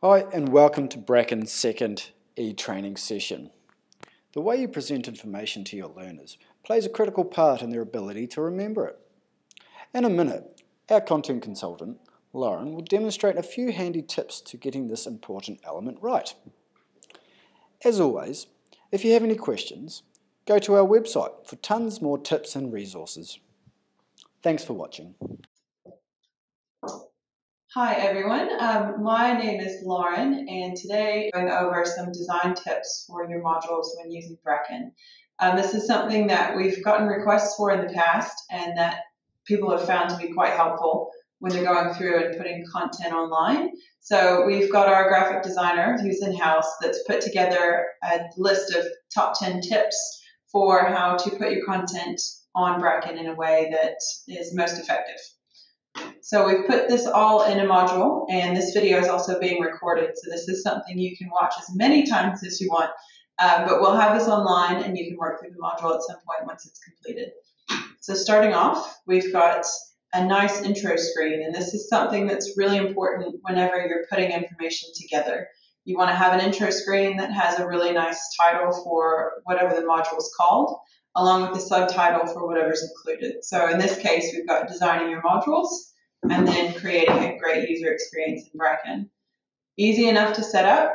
Hi and welcome to Bracken's second e-training session. The way you present information to your learners plays a critical part in their ability to remember it. In a minute, our content consultant, Lauren, will demonstrate a few handy tips to getting this important element right. As always, if you have any questions, go to our website for tons more tips and resources. Thanks for watching. Hi everyone, my name is Lauren and today I'm going over some design tips for your modules when using Bracken. This is something that we've gotten requests for in the past and that people have found to be quite helpful when they're going through and putting content online. So we've got our graphic designer who's in-house that's put together a list of top 10 tips for how to put your content on Bracken in a way that is most effective. So we've put this all in a module, and this video is also being recorded, so this is something you can watch as many times as you want, but we'll have this online and you can work through the module at some point once it's completed. So starting off, we've got a nice intro screen, and this is something that's really important whenever you're putting information together. You want to have an intro screen that has a really nice title for whatever the module is called, along with the subtitle for whatever's included. So in this case, we've got designing your modules and then creating a great user experience in Bracken. Easy enough to set up.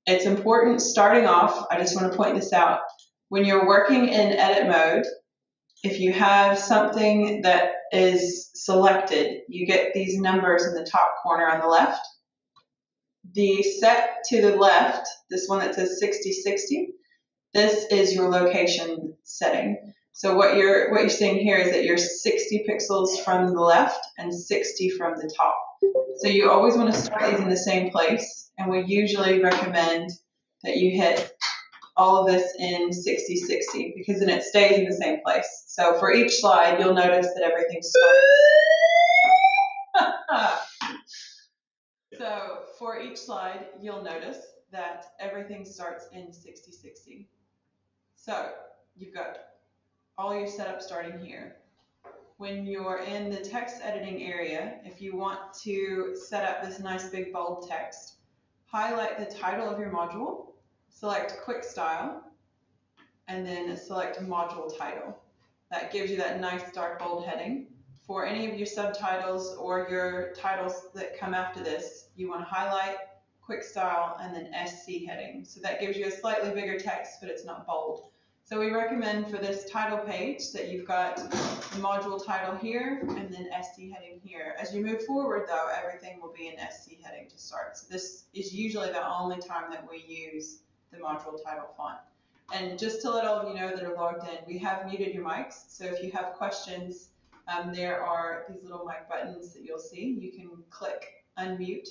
It's important starting off, I just want to point this out, when you're working in edit mode, if you have something that is selected, you get these numbers in the top corner on the left. The set to the left, this one that says 6060, this is your location setting. So what you're seeing here is that you're 60 pixels from the left and 60 from the top. So you always want to start these in the same place, and we usually recommend that you hit all of this in 60/60 because then it stays in the same place. So for each slide, you'll notice that everything starts. So for each slide, you'll notice that everything starts in 60/60. So you've got all your setup starting here. When you're in the text editing area, if you want to set up this nice big bold text, highlight the title of your module, select Quick Style, and then select Module Title. That gives you that nice dark bold heading. For any of your subtitles or your titles that come after this, you want to highlight Quick Style and then SC heading. So that gives you a slightly bigger text, but it's not bold. So we recommend for this title page that you've got the module title here and then SC heading here. As you move forward though, everything will be in SC heading to start. So this is usually the only time that we use the module title font. And just to let all of you know that are logged in, we have muted your mics. So if you have questions, there are these little mic buttons that you'll see. You can click unmute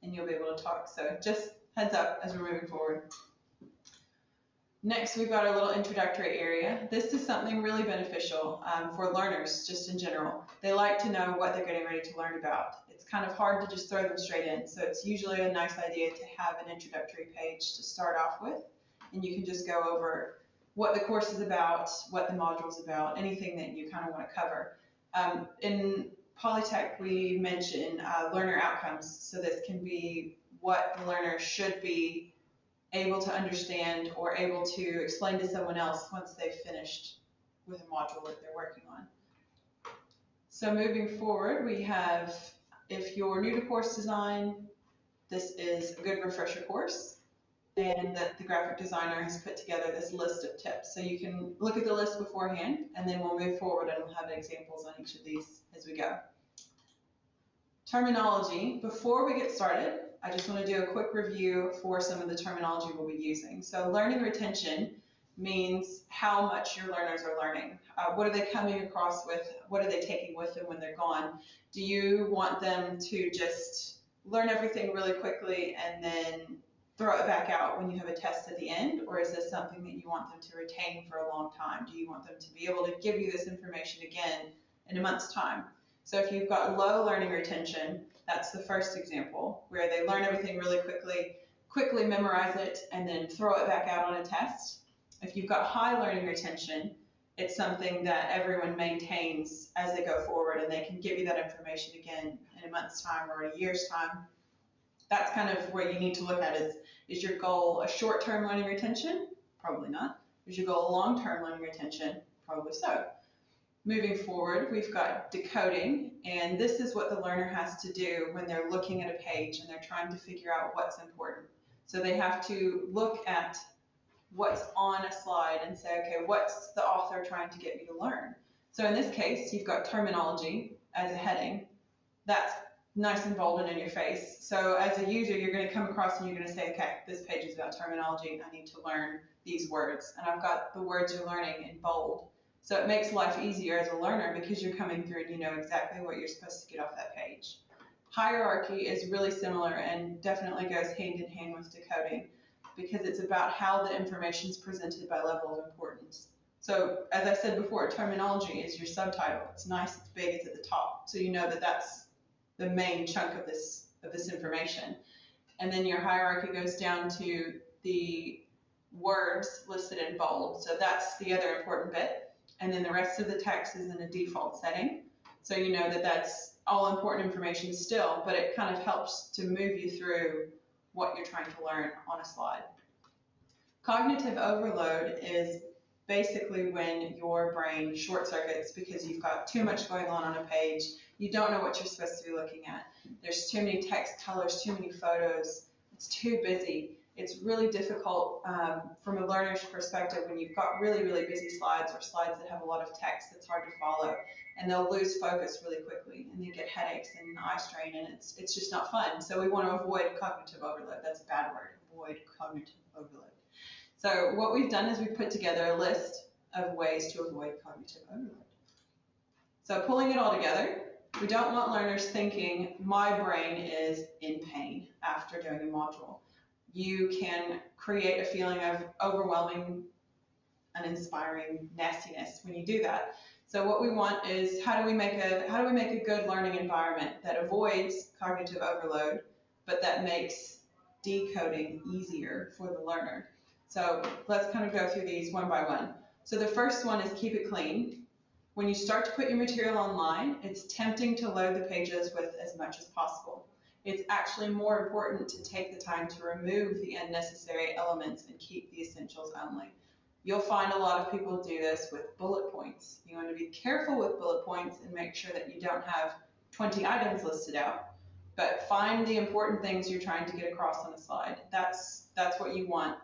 and you'll be able to talk. So just heads up as we're moving forward. Next, we've got our little introductory area. This is something really beneficial for learners, just in general. They like to know what they're getting ready to learn about. It's kind of hard to just throw them straight in, so it's usually a nice idea to have an introductory page to start off with, and you can just go over what the course is about, what the module is about, anything that you kind of want to cover. In Polytech, we mention learner outcomes, so this can be what the learner should be able to understand or able to explain to someone else once they've finished with a module that they're working on. So moving forward, we have, if you're new to course design, this is a good refresher course, and that the graphic designer has put together this list of tips. So you can look at the list beforehand, and then we'll move forward and we'll have examples on each of these as we go. Terminology. Before we get started, I just want to do a quick review for some of the terminology we'll be using. So learning retention means how much your learners are learning. What are they coming across with? What are they taking with them when they're gone? Do you want them to just learn everything really quickly and then throw it back out when you have a test at the end? Or is this something that you want them to retain for a long time? Do you want them to be able to give you this information again in a month's time? So if you've got low learning retention, that's the first example, where they learn everything really quickly memorize it, and then throw it back out on a test. If you've got high learning retention, it's something that everyone maintains as they go forward, and they can give you that information again in a month's time or a year's time. That's kind of where you need to look at is your goal a short-term learning retention? Probably not. Is your goal a long-term learning retention? Probably so. Moving forward, we've got decoding, and this is what the learner has to do when they're looking at a page and they're trying to figure out what's important. So they have to look at what's on a slide and say, okay, what's the author trying to get me to learn? So in this case, you've got terminology as a heading. That's nice and bold and in your face. So as a user, you're going to come across and you're going to say, okay, this page is about terminology. I need to learn these words. And I've got the words you're learning in bold. So it makes life easier as a learner because you're coming through and you know exactly what you're supposed to get off that page. Hierarchy is really similar and definitely goes hand in hand with decoding because it's about how the information is presented by level of importance. So as I said before, terminology is your subtitle. It's nice, it's big, it's at the top. So you know that that's the main chunk of this information. And then your hierarchy goes down to the words listed in bold. So that's the other important bit. And then the rest of the text is in a default setting. So you know that that's all important information still, but it kind of helps to move you through what you're trying to learn on a slide. Cognitive overload is basically when your brain short circuits because you've got too much going on a page. You don't know what you're supposed to be looking at. There's too many text colors, too many photos. It's too busy. It's really difficult from a learner's perspective when you've got really, really busy slides or slides that have a lot of text that's hard to follow, and they'll lose focus really quickly and they get headaches and eye strain, and it's just not fun. So we want to avoid cognitive overload. That's a bad word, avoid cognitive overload. So what we've done is we've put together a list of ways to avoid cognitive overload. So pulling it all together, we don't want learners thinking, my brain is in pain after doing a module. You can create a feeling of overwhelming, uninspiring nastiness when you do that. So what we want is how do we make a good learning environment that avoids cognitive overload, but that makes decoding easier for the learner. So let's kind of go through these one by one. So the first one is keep it clean. When you start to put your material online, it's tempting to load the pages with as much as possible. It's actually more important to take the time to remove the unnecessary elements and keep the essentials only. You'll find a lot of people do this with bullet points. You want to be careful with bullet points and make sure that you don't have 20 items listed out, but find the important things you're trying to get across on a slide. That's what you want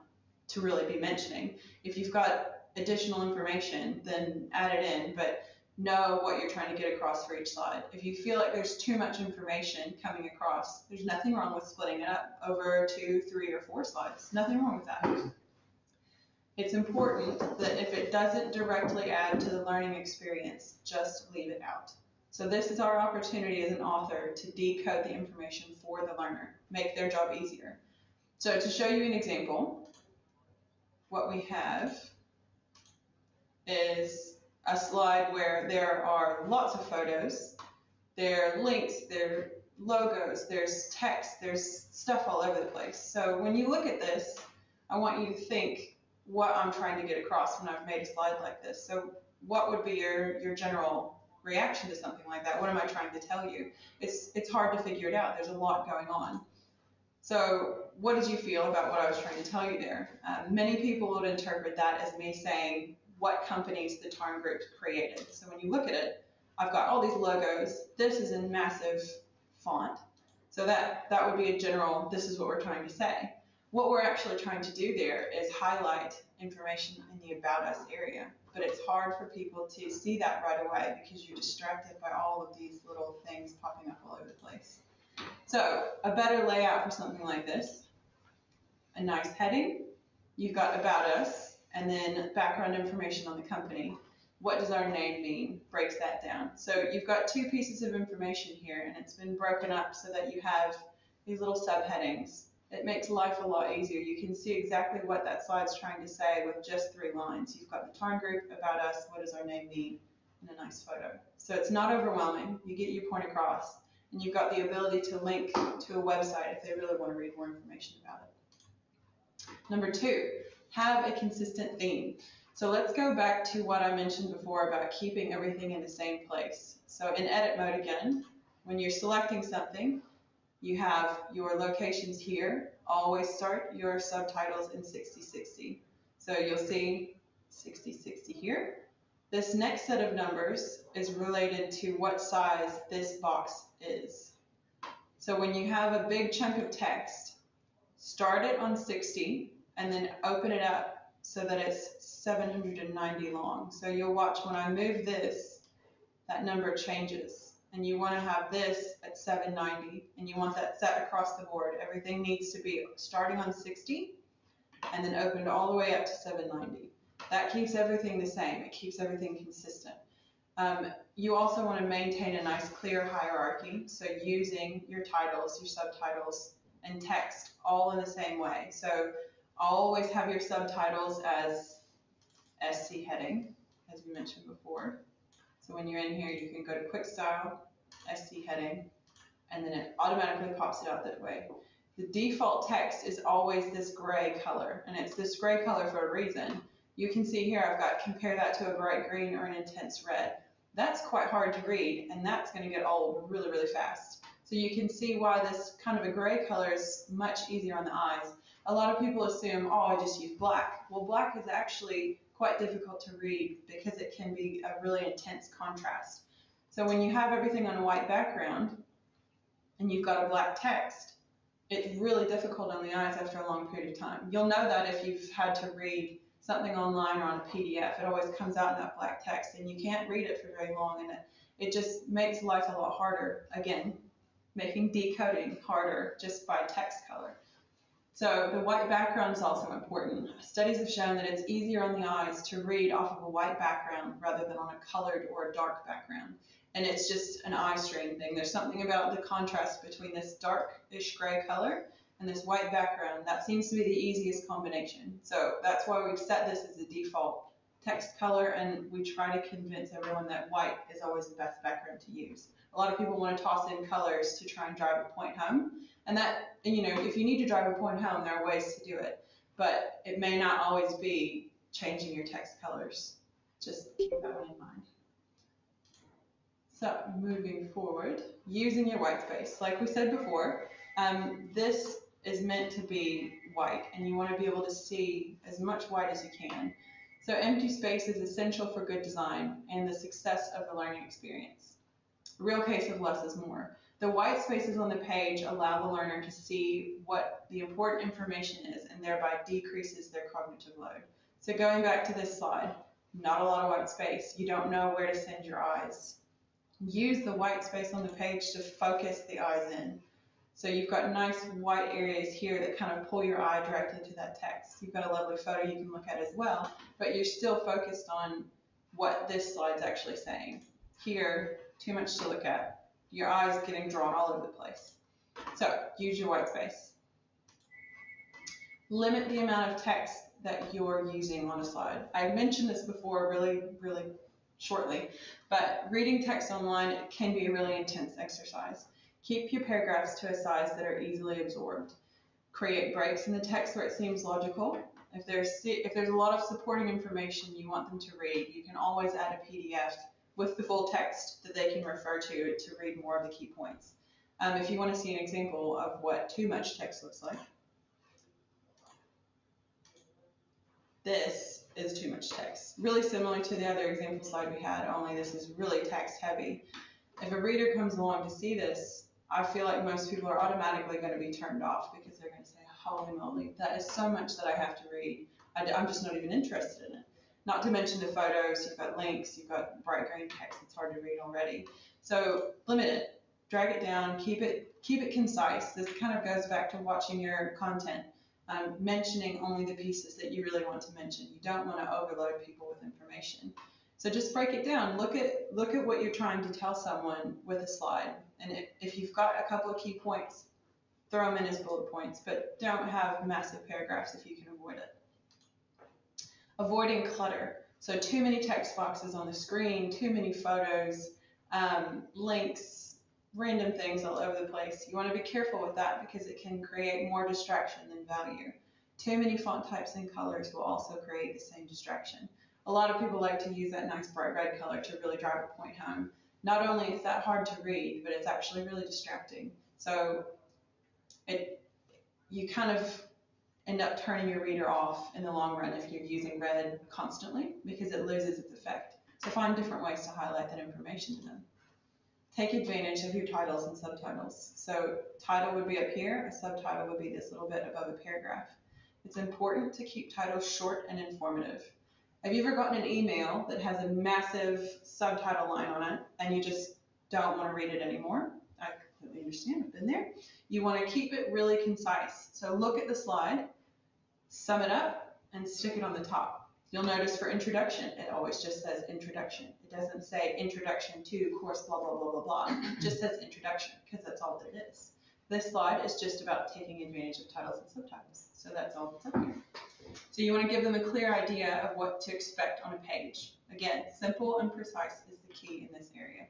to really be mentioning. If you've got additional information, then add it in, but know what you're trying to get across for each slide. If you feel like there's too much information coming across, there's nothing wrong with splitting it up over 2, 3, or 4 slides. Nothing wrong with that. It's important that if it doesn't directly add to the learning experience, just leave it out. So this is our opportunity as an author to decode the information for the learner, make their job easier. So to show you an example, what we have is a slide where there are lots of photos, there are links, there are logos, there's text, there's stuff all over the place. So when you look at this, I want you to think what I'm trying to get across when I've made a slide like this. So what would be your general reaction to something like that? What am I trying to tell you? It's hard to figure it out. There's a lot going on. So what did you feel about what I was trying to tell you there? Many people would interpret that as me saying what companies the Tarn Group created. So when you look at it, I've got all these logos. This is in massive font. So that would be a general, this is what we're trying to say. What we're actually trying to do there is highlight information in the About Us area. But it's hard for people to see that right away because you're distracted by all of these little things popping up all over the place. So a better layout for something like this, a nice heading, you've got About Us, and then background information on the company. What does our name mean? Breaks that down. So you've got 2 pieces of information here, and it's been broken up so that you have these little subheadings. It makes life a lot easier. You can see exactly what that slide's trying to say with just 3 lines. You've got the Tarn Group, About Us, what does our name mean, and a nice photo. So it's not overwhelming. You get your point across, and you've got the ability to link to a website if they really want to read more information about it. Number 2, have a consistent theme. So let's go back to what I mentioned before about keeping everything in the same place. So in edit mode again, when you're selecting something, You have your locations here. Always start your subtitles in 60/60. So you'll see 60/60 here. This next set of numbers is related to what size this box is. So when you have a big chunk of text, start it on 60 and then open it up so that it's 790 long. So you'll watch when I move this, that number changes. And you want to have this at 790 and you want that set across the board. Everything needs to be starting on 60 and then opened all the way up to 790. That keeps everything the same. It keeps everything consistent. You also want to maintain a nice clear hierarchy, so using your titles, your subtitles, and text all in the same way. So always have your subtitles as SC heading, as we mentioned before. So when you're in here, you can go to Quick Style, SC heading, and then it automatically pops it out that way. The default text is always this gray color, and it's this gray color for a reason. You can see here I've got compare that to a bright green or an intense red. That's quite hard to read, and that's going to get old really, really fast. So you can see why this kind of a gray color is much easier on the eyes. A lot of people assume, oh, I just use black. Well, black is actually quite difficult to read because it can be a really intense contrast. So when you have everything on a white background and you've got a black text, it's really difficult on the eyes after a long period of time. You'll know that if you've had to read something online or on a PDF, it always comes out in that black text and you can't read it for very long, and it just makes life a lot harder. Again, making decoding harder just by text color. So the white background is also important. Studies have shown that it's easier on the eyes to read off of a white background rather than on a colored or a dark background. And it's just an eye strain thing. There's something about the contrast between this darkish gray color and this white background that seems to be the easiest combination. So that's why we've set this as a default text color, and we try to convince everyone that white is always the best background to use. A lot of people want to toss in colors to try and drive a point home, and that, you know, if you need to drive a point home, there are ways to do it, but it may not always be changing your text colors. Just keep that one in mind. So moving forward, using your white space. Like we said before, this is meant to be white, and you want to be able to see as much white as you can. So empty space is essential for good design and the success of the learning experience. A real case of less is more. The white spaces on the page allow the learner to see what the important information is and thereby decreases their cognitive load. So going back to this slide, not a lot of white space. You don't know where to send your eyes. Use the white space on the page to focus the eyes in. So you've got nice white areas here that kind of pull your eye directly to that text. You've got a lovely photo you can look at as well, but you're still focused on what this slide's actually saying. Here, too much to look at. Your eyes getting drawn all over the place. So use your white space. Limit the amount of text that you're using on a slide. I mentioned this before really shortly, but reading text online can be a really intense exercise. Keep your paragraphs to a size that are easily absorbed. Create breaks in the text where it seems logical. If there's a lot of supporting information you want them to read, you can always add a PDF with the full text that they can refer to read more of the key points. If you want to see an example of what too much text looks like, this is too much text. Really similar to the other example slide we had, only this is really text heavy. If a reader comes along to see this, I feel like most people are automatically going to be turned off because they're going to say, holy moly, that is so much that I have to read. I'm just not even interested in it. Not to mention the photos, you've got links, you've got bright green text that's hard to read already. So limit it, drag it down, keep it concise. This kind of goes back to watching your content. Mentioning only the pieces that you really want to mention. You don't want to overload people with information. So just break it down. Look at what you're trying to tell someone with a slide. And if you've got a couple of key points, throw them in as bullet points, but don't have massive paragraphs if you can avoid it. Avoiding clutter. So too many text boxes on the screen, too many photos, links, random things all over the place. You want to be careful with that because it can create more distraction than value. Too many font types and colors will also create the same distraction. A lot of people like to use that nice bright red color to really drive a point home. Not only is that hard to read, but it's actually really distracting. So you kind of end up turning your reader off in the long run if you're using red constantly, because it loses its effect. So find different ways to highlight that information to them. Take advantage of your titles and subtitles. So title would be up here, a subtitle would be this little bit above a paragraph. It's important to keep titles short and informative. Have you ever gotten an email that has a massive subtitle line on it and you just don't want to read it anymore? I completely understand, I've been there. You want to keep it really concise. So look at the slide, sum it up, and stick it on the top. You'll notice for introduction, it always just says introduction. It doesn't say introduction to course blah, blah, blah, blah, blah. It just says introduction, because that's all that it is. This slide is just about taking advantage of titles and subtitles. So that's all that's up here. So you want to give them a clear idea of what to expect on a page. Again, simple and precise is the key in this area.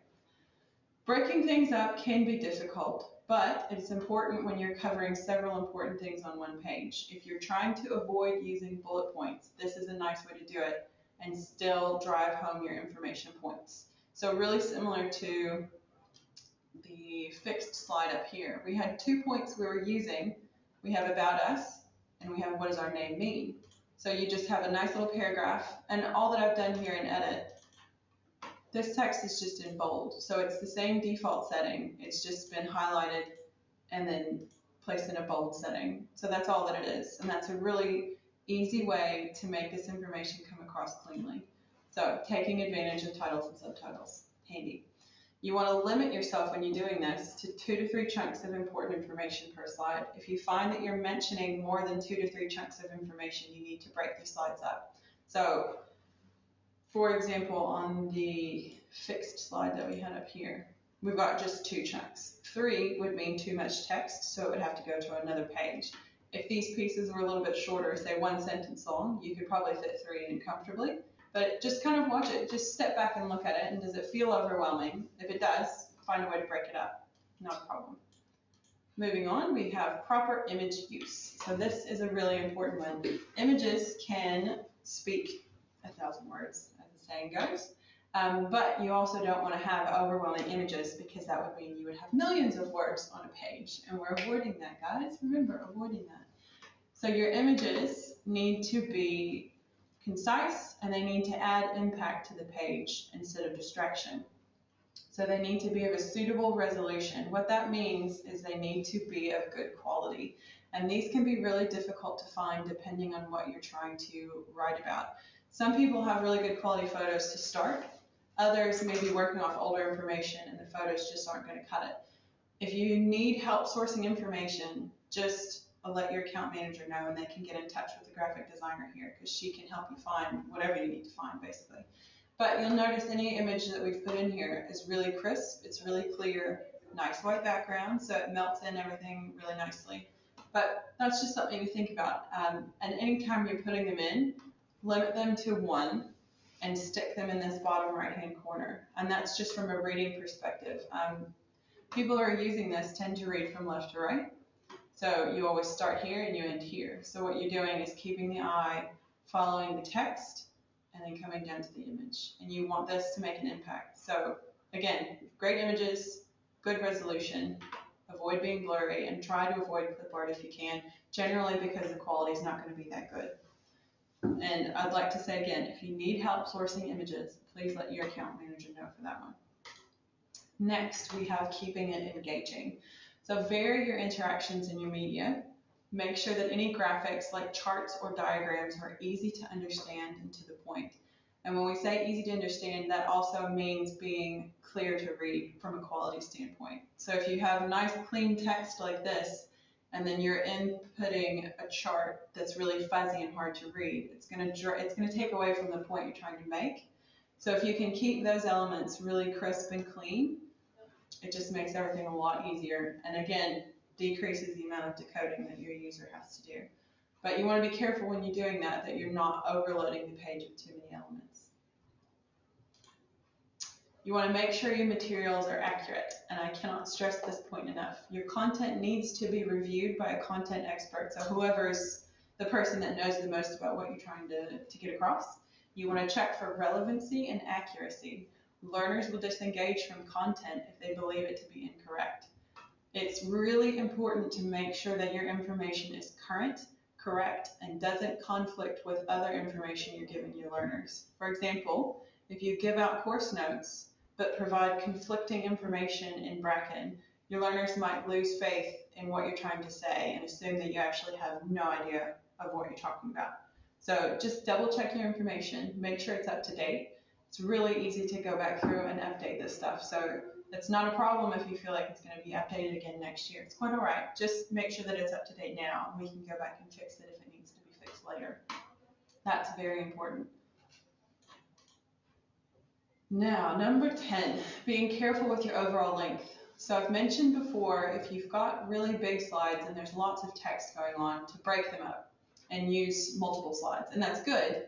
Breaking things up can be difficult, but it's important when you're covering several important things on one page. If you're trying to avoid using bullet points, this is a nice way to do it and still drive home your information points. So really similar to the fixed slide up here. We had 2 points we were using. We have about us and we have what does our name mean. So you just have a nice little paragraph, and all that I've done here in edit, this text is just in bold, so it's the same default setting. It's just been highlighted and then placed in a bold setting. So that's all that it is, and that's a really easy way to make this information come across cleanly. So taking advantage of titles and subtitles, handy. You want to limit yourself when you're doing this to 2 to 3 chunks of important information per slide. If you find that you're mentioning more than 2 to 3 chunks of information, you need to break these slides up. So for example, on the fixed slide that we had up here, we've got just 2 chunks. 3 would mean too much text, so it would have to go to another page. If these pieces were a little bit shorter, say 1 sentence long, you could probably fit 3 in comfortably. But just kind of watch it, just step back and look at it, and does it feel overwhelming? If it does, find a way to break it up, not a problem. Moving on, we have proper image use. So this is a really important one. Images can speak 1,000 words, as the saying goes. But you also don't want to have overwhelming images, because that would mean you would have millions of words on a page, and we're avoiding that, guys. Remember, avoiding that. So your images need to be concise, and they need to add impact to the page instead of distraction. So they need to be of a suitable resolution. What that means is they need to be of good quality. And these can be really difficult to find depending on what you're trying to write about. Some people have really good quality photos to start. Others may be working off older information and the photos just aren't going to cut it. If you need help sourcing information, just let your account manager know, and they can get in touch with the graphic designer here, because she can help you find whatever you need to find, basically. But you'll notice any image that we've put in here is really crisp, it's really clear, nice white background, so it melts in everything really nicely. But that's just something to think about. And anytime you're putting them in, limit them to 1 and stick them in this bottom right-hand corner. And that's just from a reading perspective. People who are using this tend to read from left to right. So you always start here and you end here. So what you're doing is keeping the eye following the text and then coming down to the image. And you want this to make an impact. So again, great images, good resolution, avoid being blurry, and try to avoid clip art if you can, generally because the quality is not going to be that good. And I'd like to say again, if you need help sourcing images, please let your account manager know for that one. Next, we have keeping it engaging. So vary your interactions in your media. Make sure that any graphics like charts or diagrams are easy to understand and to the point. And when we say easy to understand, that also means being clear to read from a quality standpoint. So if you have nice clean text like this, and then you're inputting a chart that's really fuzzy and hard to read, it's going to take away from the point you're trying to make. So if you can keep those elements really crisp and clean, it just makes everything a lot easier, and again, decreases the amount of decoding that your user has to do. But you want to be careful when you're doing that, that you're not overloading the page with too many elements. You want to make sure your materials are accurate, and I cannot stress this point enough. Your content needs to be reviewed by a content expert, so whoever's the person that knows the most about what you're trying to get across. You want to check for relevancy and accuracy. Learners will disengage from content if they believe it to be incorrect. It's really important to make sure that your information is current, correct, and doesn't conflict with other information you're giving your learners. For example, if you give out course notes but provide conflicting information in Bracken, your learners might lose faith in what you're trying to say and assume that you actually have no idea of what you're talking about. So just double check your information, make sure it's up to date. It's really easy to go back through and update this stuff. So it's not a problem if you feel like it's going to be updated again next year. It's quite all right. Just make sure that it's up to date now, and we can go back and fix it if it needs to be fixed later. That's very important. Now, number 10, being careful with your overall length. So I've mentioned before, if you've got really big slides and there's lots of text going on, to break them up and use multiple slides. And that's good,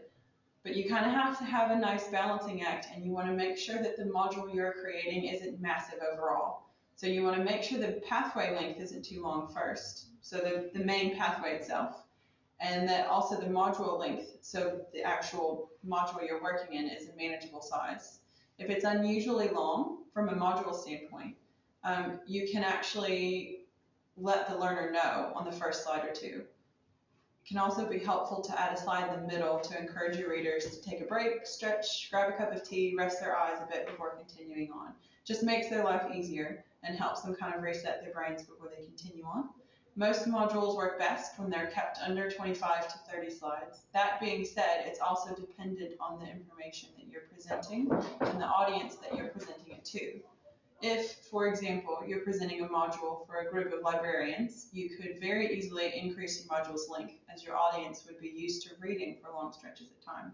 but you kind of have to have a nice balancing act, and you want to make sure that the module you're creating isn't massive overall. So you want to make sure the pathway length isn't too long first, so the main pathway itself, and that also the module length, so the actual module you're working in, is a manageable size. If it's unusually long from a module standpoint, you can actually let the learner know on the first slide or two. It can also be helpful to add a slide in the middle to encourage your readers to take a break, stretch, grab a cup of tea, rest their eyes a bit before continuing on. Just makes their life easier and helps them kind of reset their brains before they continue on. Most modules work best when they're kept under 25 to 30 slides. That being said, it's also dependent on the information that you're presenting and the audience that you're presenting it to. If, for example, you're presenting a module for a group of librarians, you could very easily increase your module's length, as your audience would be used to reading for long stretches of time.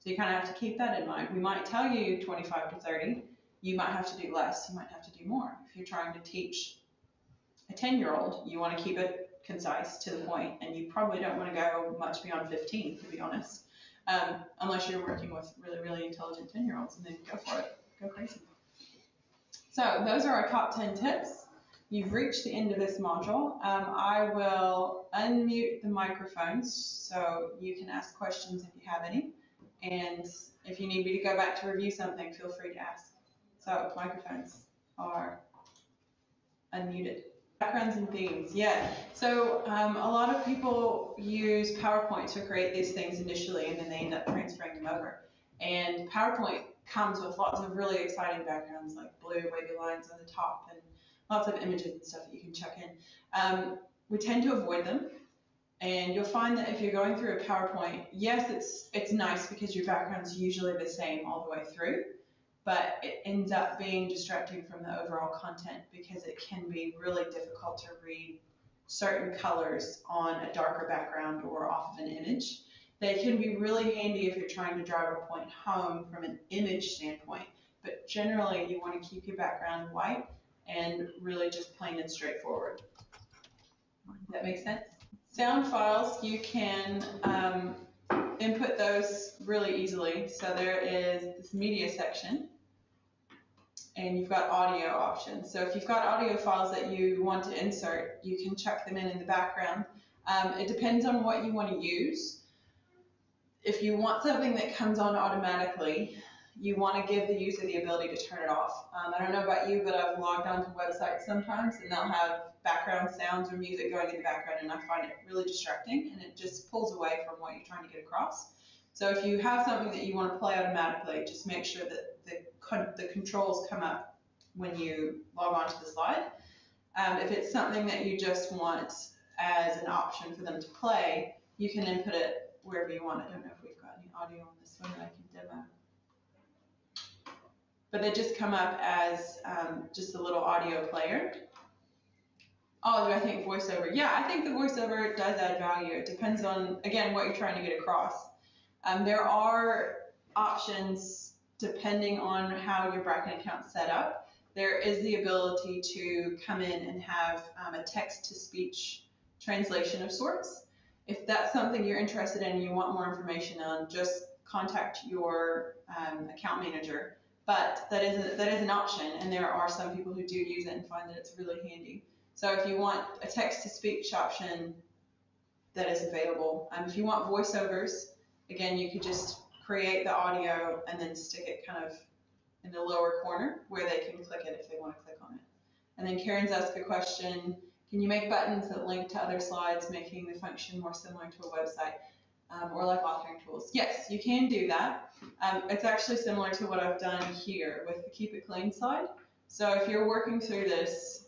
So you kind of have to keep that in mind. We might tell you 25 to 30. You might have to do less. You might have to do more. If you're trying to teach a 10-year-old, you want to keep it concise, to the point, and you probably don't want to go much beyond 15, to be honest, unless you're working with really, really intelligent 10-year-olds, and then go for it. Go crazy. So those are our top 10 tips. You've reached the end of this module. I will unmute the microphones so you can ask questions if you have any. And if you need me to go back to review something, feel free to ask. So microphones are unmuted. Backgrounds and themes, yeah. So a lot of people use PowerPoint to create these things initially, and then they end up transferring them over. And PowerPoint comes with lots of really exciting backgrounds, like blue wavy lines on the top and lots of images and stuff that you can chuck in. We tend to avoid them, and you'll find that if you're going through a PowerPoint, yes, it's nice because your background's usually the same all the way through, but it ends up being distracting from the overall content because it can be really difficult to read certain colors on a darker background or off of an image. They can be really handy if you're trying to drive a point home from an image standpoint, but generally you want to keep your background white and really just plain and straightforward. Does that make sense? Sound files, you can input those really easily. So there is this media section, and you've got audio options. So if you've got audio files that you want to insert, you can chuck them in the background. It depends on what you want to use. If you want something that comes on automatically, you want to give the user the ability to turn it off. I don't know about you, but I've logged onto websites sometimes, and they'll have background sounds or music going in the background, and I find it really distracting, and it just pulls away from what you're trying to get across. So if you have something that you want to play automatically, just make sure that the controls come up when you log onto the slide. If it's something that you just want as an option for them to play, you can input it wherever you want. I don't know if we've got any audio on this one that I can demo. But they just come up as just a little audio player. Oh, do I think voiceover? Yeah, I think the voiceover does add value. It depends on, again, what you're trying to get across. There are options depending on how your Bracken account's set up. There is the ability to come in and have a text-to-speech translation of sorts. If that's something you're interested in and you want more information on, just contact your account manager. But that is an option, and there are some people who do use it and find that it's really handy. So if you want a text-to-speech option, that is available. If you want voiceovers, again, you could just create the audio and then stick it kind of in the lower corner where they can click it if they want to click on it. And then Karen's asked a question, can you make buttons that link to other slides, making the function more similar to a website? Or like authoring tools. Yes, you can do that. It's actually similar to what I've done here with the Keep It Clean slide. So if you're working through this,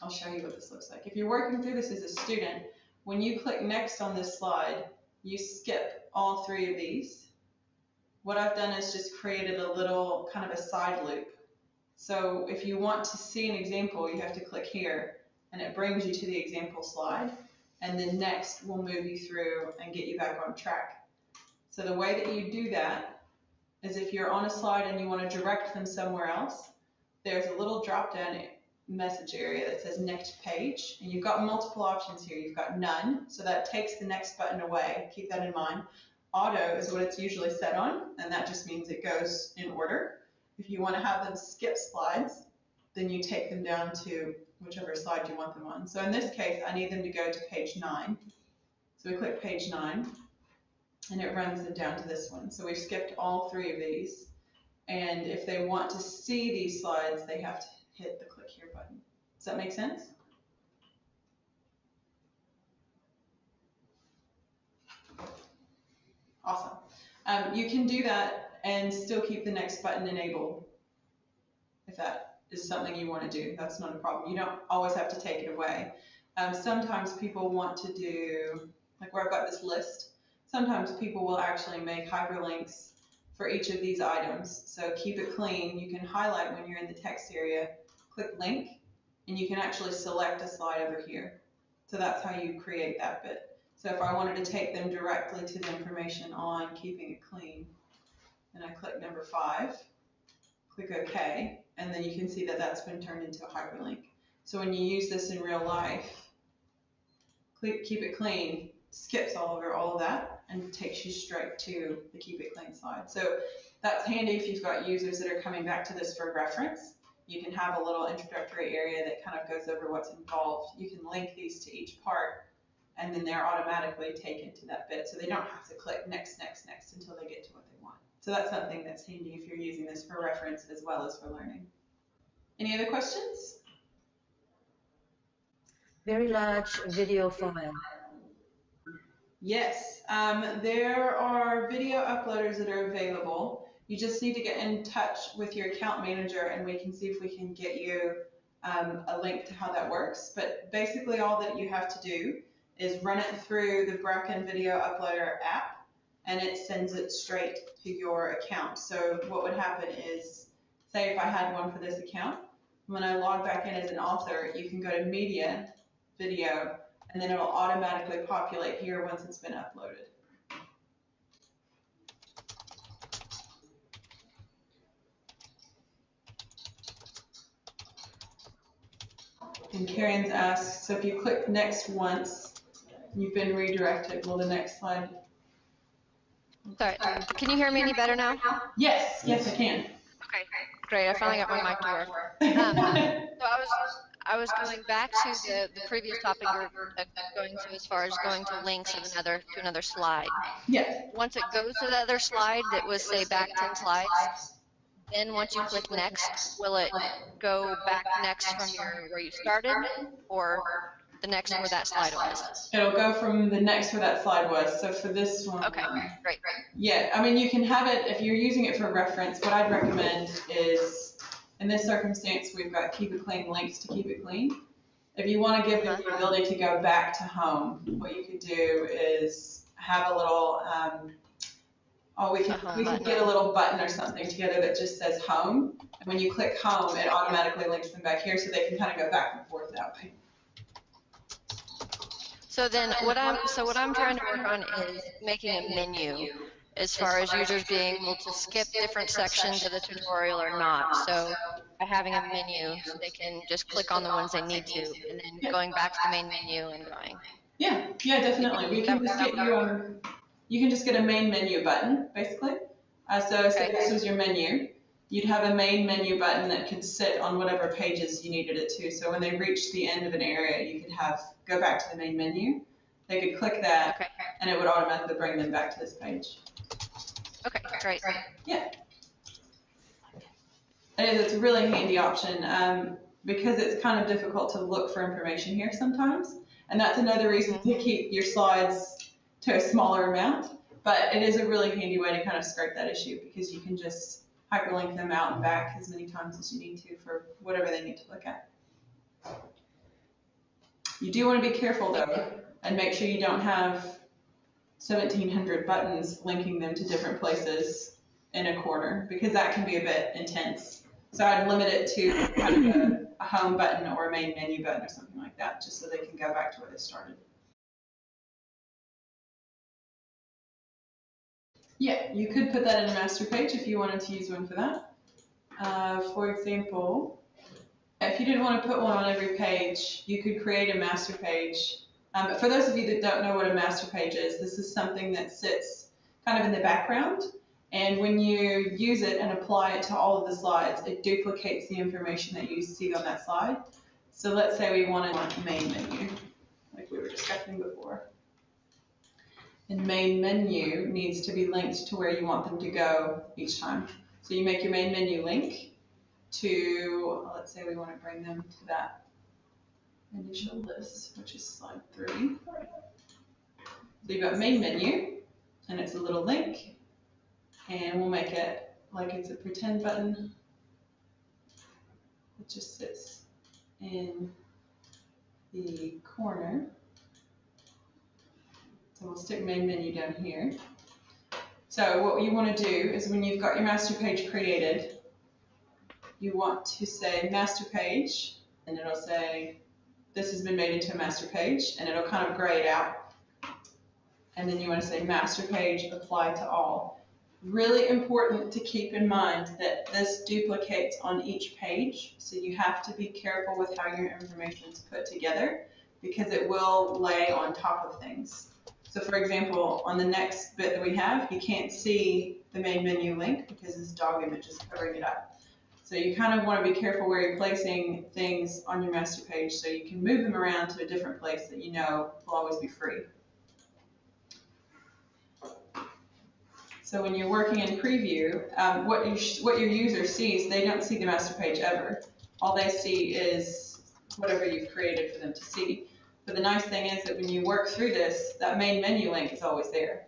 I'll show you what this looks like. If you're working through this as a student, when you click next on this slide, you skip all three of these. What I've done is just created a little kind of a side loop. So if you want to see an example, you have to click here, and it brings you to the example slide. And then next will move you through and get you back on track. So the way that you do that is if you're on a slide and you want to direct them somewhere else, there's a little drop-down message area that says next page, and you've got multiple options here. You've got none, so that takes the next button away. Keep that in mind. Auto is what it's usually set on, and that just means it goes in order. If you want to have them skip slides, then you take them down to whichever slide you want them on. So in this case, I need them to go to page 9. So we click page 9, and it runs them down to this one. So we've skipped all three of these. And if they want to see these slides, they have to hit the click here button. Does that make sense? Awesome. You can do that and still keep the next button enabled if that is something you want to do. That's not a problem. You don't always have to take it away. Sometimes people want to do, like where I've got this list, sometimes people will actually make hyperlinks for each of these items. So Keep It Clean, you can highlight when you're in the text area, click link, and you can actually select a slide over here. So that's how you create that bit. So if I wanted to take them directly to the information on Keeping It Clean, then I click number 5, click OK, and then you can see that that's been turned into a hyperlink. So when you use this in real life, Keep It Clean skips all over all of that and takes you straight to the Keep It Clean slide. So that's handy if you've got users that are coming back to this for reference. You can have a little introductory area that kind of goes over what's involved. You can link these to each part, and then they're automatically taken to that bit. So they don't have to click next, next, next until they get to what they want. So that's something that's handy if you're using this for reference as well as for learning. Any other questions? Very large video file. Yes, there are video uploaders that are available. You just need to get in touch with your account manager and we can see if we can get you a link to how that works. But basically all that you have to do is run it through the Bracken Video Uploader app and it sends it straight to your account. So what would happen is, say if I had one for this account, when I log back in as an author, you can go to Media, Video, and then it'll automatically populate here once it's been uploaded. And Karen's asked, so if you click next once, you've been redirected. Will the next slide? Sorry, can you hear me any better now? Yes, yes I can. Okay, great. I finally got my mic to work. So I was going back to the previous topic you were going to as far as going to links of another slide. Yes. Once it goes to the other slide that was, say, back 10 slides, then once you click next, will it go back next from where you started, or the next where that slide was? It'll go from the next where that slide was. So for this one. Okay, great. Yeah, I mean, you can have it, if you're using it for reference, what I'd recommend is, in this circumstance, we've got Keep It Clean links to Keep It Clean. If you want to give them the ability to go back to home, what you could do is have a little, we could get a little button or something together that just says home. And when you click home, it automatically links them back here so they can kind of go back and forth that way. So then what I'm trying to work on is making a menu as far as users being able to skip different sections of the tutorial or not. So by having a menu, so they can just click on the ones they need to, and then going back to the main menu and going. Yeah, definitely. We can just get you can just get a main menu button, basically. So say this was your menu. You'd have a main menu button that could sit on whatever pages you needed it to. So when they reached the end of an area, you could go back to the main menu. They could click that, and it would automatically bring them back to this page. Okay, great. Yeah. It's a really handy option. because it's kind of difficult to look for information here sometimes. And that's another reason to keep your slides to a smaller amount. But it is a really handy way to kind of skirt that issue, because you can just hyperlink them out and back as many times as you need to for whatever they need to look at. You do want to be careful though, and make sure you don't have 1,700 buttons linking them to different places in a corner, because that can be a bit intense. So I'd limit it to kind of a home button or a main menu button or something like that, just so they can go back to where they started. Yeah, you could put that in a master page if you wanted to use one for that. For example, if you didn't want to put one on every page, you could create a master page. But for those of you that don't know what a master page is, this is something that sits kind of in the background. And when you use it and apply it to all of the slides, it duplicates the information that you see on that slide. So let's say we wanted a main menu, like we were discussing before. And main menu needs to be linked to where you want them to go each time. So you make your main menu link to, let's say we want to bring them to that initial list, which is slide 3. So you've got main menu, and it's a little link, and we'll make it like it's a pretend button. It just sits in the corner. So we'll stick main menu down here. So what you want to do is, when you've got your master page created, you want to say master page, and it'll say this has been made into a master page, and it'll kind of gray it out. And then you want to say master page apply to all. Really important to keep in mind that this duplicates on each page, so you have to be careful with how your information is put together, because it will lay on top of things. So for example, on the next bit that we have, you can't see the main menu link because this dog image is covering it up. So you kind of want to be careful where you're placing things on your master page, so you can move them around to a different place that you know will always be free. So when you're working in preview, what your user sees, they don't see the master page ever. All they see is whatever you've created for them to see. But the nice thing is that when you work through this, that main menu link is always there.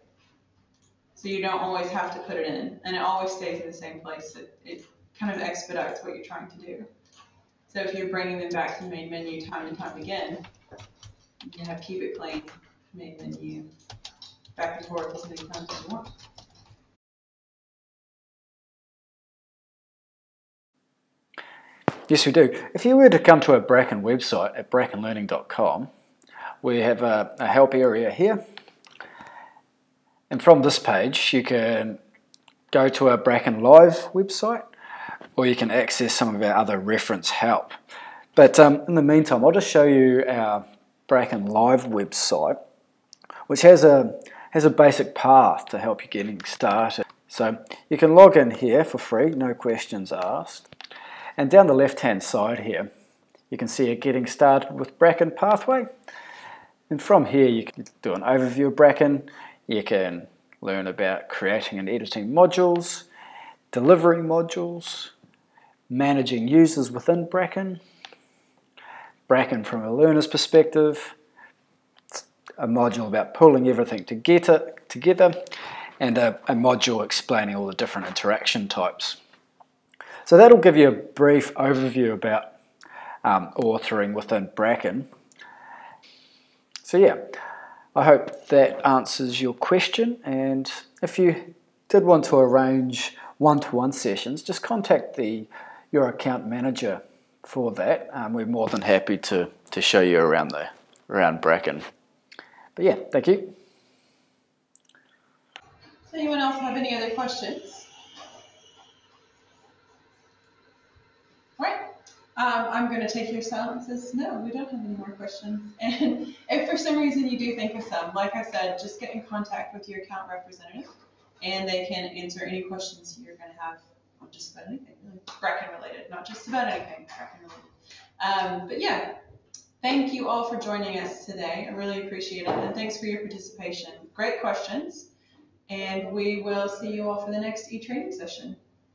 So you don't always have to put it in, and it always stays in the same place. It kind of expedites what you're trying to do. So if you're bringing them back to the main menu time and time again, you can have keep it clean, main menu, back and forth as many times as you want. Yes, we do. If you were to come to our Bracken website at brackenlearning.com, we have a help area here. And from this page, you can go to our Bracken Live website, or you can access some of our other reference help. But in the meantime, I'll just show you our Bracken Live website, which has a basic path to help you getting started. So you can log in here for free, no questions asked. And down the left-hand side here, you can see a Getting Started with Bracken pathway. And from here, you can do an overview of Bracken. You can learn about creating and editing modules, delivering modules, managing users within Bracken, Bracken from a learner's perspective, a module about pulling everything together, and a module explaining all the different interaction types. So that'll give you a brief overview about authoring within Bracken. So yeah, I hope that answers your question, and if you did want to arrange one-to-one sessions, just contact your account manager for that. We're more than happy to show you around Bracken. But yeah, thank you. Does anyone else have any other questions? All right. I'm going to take your silence as no, we don't have any more questions. And if for some reason you do think of some, like I said, just get in contact with your account representative, and they can answer any questions you're going to have on just about anything, really Bracken related, not just about anything Bracken related. But yeah, thank you all for joining us today. I really appreciate it, and thanks for your participation. Great questions, and we will see you all for the next e-training session.